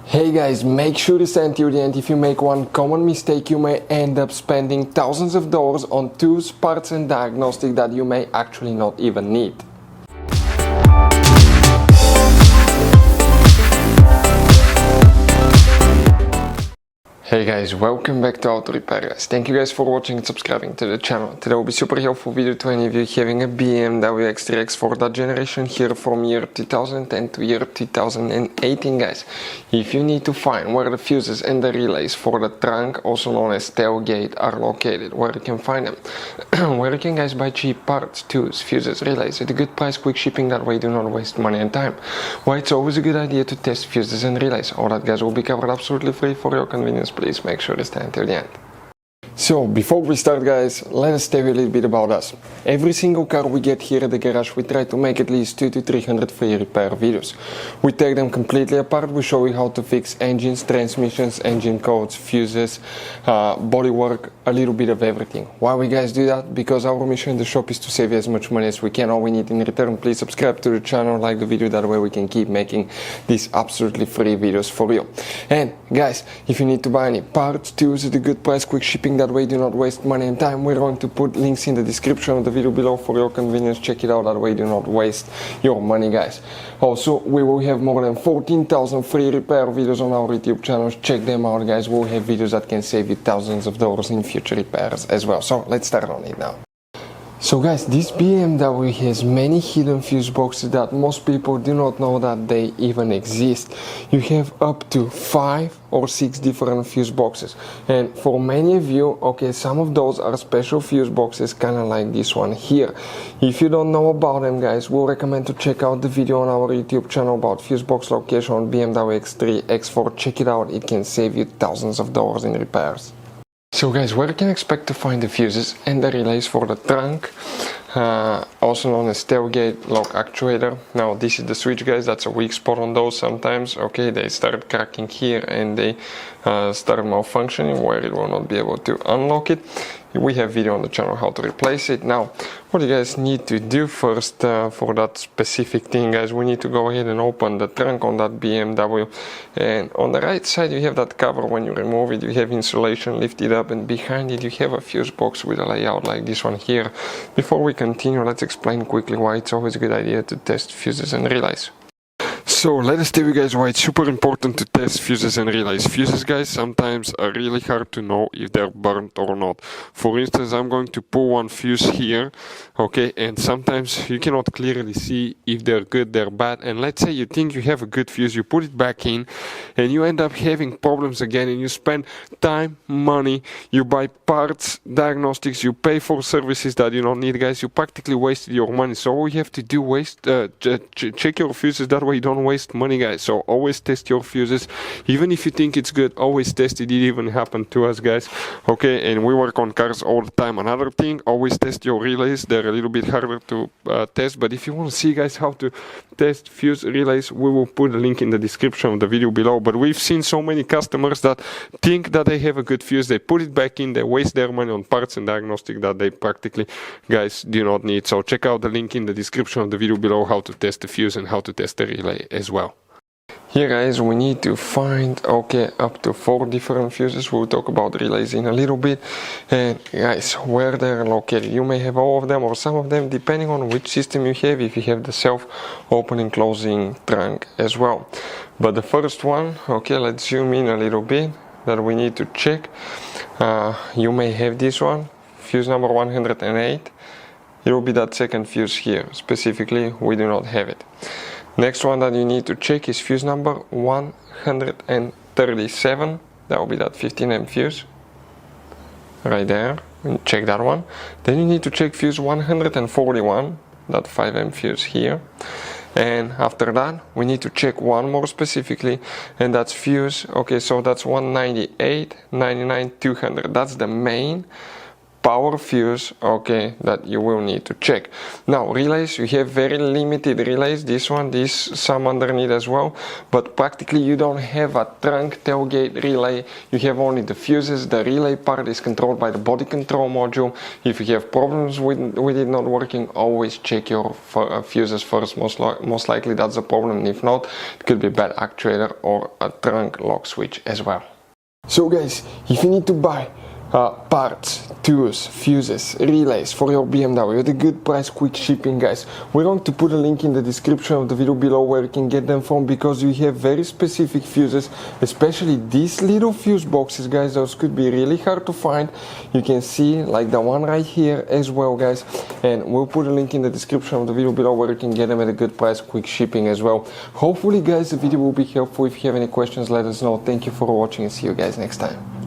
Hey guys, make sure to stay until the end. If you make one common mistake, you may end up spending thousands of dollars on tools, parts and diagnostics that you may actually not even need. Hey guys, welcome back to Auto Repair guys. Thank you guys for watching and subscribing to the channel. Today will be super helpful video to any of you having a BMW X3 X4 that generation here from year 2010 to year 2018 guys. If you need to find where the fuses and the relays for the trunk, also known as tailgate, are located, where you can find them, where you can guys buy cheap parts, tools, fuses, relays at a good price, quick shipping, that way you do not waste money and time. Why it's always a good idea to test fuses and relays. All that guys will be covered absolutely free for your convenience. Please make sure to stay until the end. So before we start guys, let us tell you a little bit about us. Every single car we get here at the garage, we try to make at least 200 to 300 free repair videos. We take them completely apart, we show you how to fix engines, transmissions, engine codes, fuses, bodywork, a little bit of everything. Why we guys do that? Because our mission in the shop is to save you as much money as we can. All we need in return, please subscribe to the channel, like the video, that way we can keep making these absolutely free videos for you. And guys, if you need to buy any parts, tools at a good price, quick shipping, that way do not waste money and time, we're going to put links in the description of the video below for your convenience. Check it out, that way do not waste your money guys. Also, we will have more than 14,000 free repair videos on our YouTube channels. Check them out guys. We'll have videos that can save you thousands of dollars in future repairs as well. So let's start on it now. So guys, this BMW has many hidden fuse boxes that most people do not know that they even exist. You have up to 5 or 6 different fuse boxes, and for many of you, okay, some of those are special fuse boxes, kind of like this one here. If you don't know about them guys, we'll recommend to check out the video on our YouTube channel about fuse box location on BMW X3, X4. Check it out, it can save you thousands of dollars in repairs. So guys, where you can expect to find the fuses and the relays for the trunk, also known as tailgate lock actuator. Now this is the switch guys, that's a weak spot on those sometimes. Okay, they start cracking here and they start malfunctioning where it will not be able to unlock it. We have video on the channel how to replace it. Now what you guys need to do first for that specific thing guys, we need to go ahead and open the trunk on that BMW, and on the right side you have that cover. When you remove it, you have insulation lifted up, and behind it you have a fuse box with a layout like this one here. Before we continue, let's explain quickly why it's always a good idea to test fuses and relays. So let us tell you guys why it's super important to test fuses and relays. Fuses guys sometimes are really hard to know if they're burnt or not. For instance, I'm going to pull one fuse here, okay, and sometimes you cannot clearly see if they're good, they're bad. And let's say you think you have a good fuse, you put it back in and you end up having problems again, and you spend time, money, you buy parts, diagnostics, you pay for services that you don't need guys. You practically wasted your money. So all you have to do, check your fuses, that way you don't waste money guys. So always test your fuses, even if you think it's good, always test it. It even happened to us guys, okay, and we work on cars all the time. Another thing, always test your relays. They're a little bit harder to test, but if you want to see guys how to test fuse relays, we will put a link in the description of the video below. But we've seen so many customers that think that they have a good fuse, they put it back in, they waste their money on parts and diagnostic that they practically guys do not need. So check out the link in the description of the video below how to test the fuse and how to test the relay as well. Here guys, we need to find, okay, up to 4 different fuses. We'll talk about relays in a little bit. And guys, where they're located, you may have all of them or some of them depending on which system you have, if you have the self-opening closing trunk as well. But the first one, okay, let's zoom in a little bit, that we need to check. You may have this one, fuse number 108. It will be that second fuse here. Specifically, we do not have it. Next one that you need to check is fuse number 137. That will be that 15 fuse right there. Check that one. Then you need to check fuse 141, that 5 fuse here. And after that, we need to check one more specifically, and that's fuse, okay, so that's 198, 99, 200. That's the main power fuse, okay, that you will need to check. Now relays, you have very limited relays, this one, some underneath as well, but practically you don't have a trunk tailgate relay. You have only the fuses. The relay part is controlled by the body control module. If you have problems with it not working, always check your fuses first. Most likely that's a problem. If not, it could be a bad actuator or a trunk lock switch as well. So guys, if you need to buy parts, tools, fuses, relays for your BMW at a good price, quick shipping, guys, we're going to put a link in the description of the video below where you can get them from, because you have very specific fuses, especially these little fuse boxes, guys. Those could be really hard to find. You can see like the one right here as well, guys, and we'll put a link in the description of the video below where you can get them at a good price, quick shipping as well. Hopefully guys, the video will be helpful. If you have any questions, let us know. Thank you for watching and see you guys next time.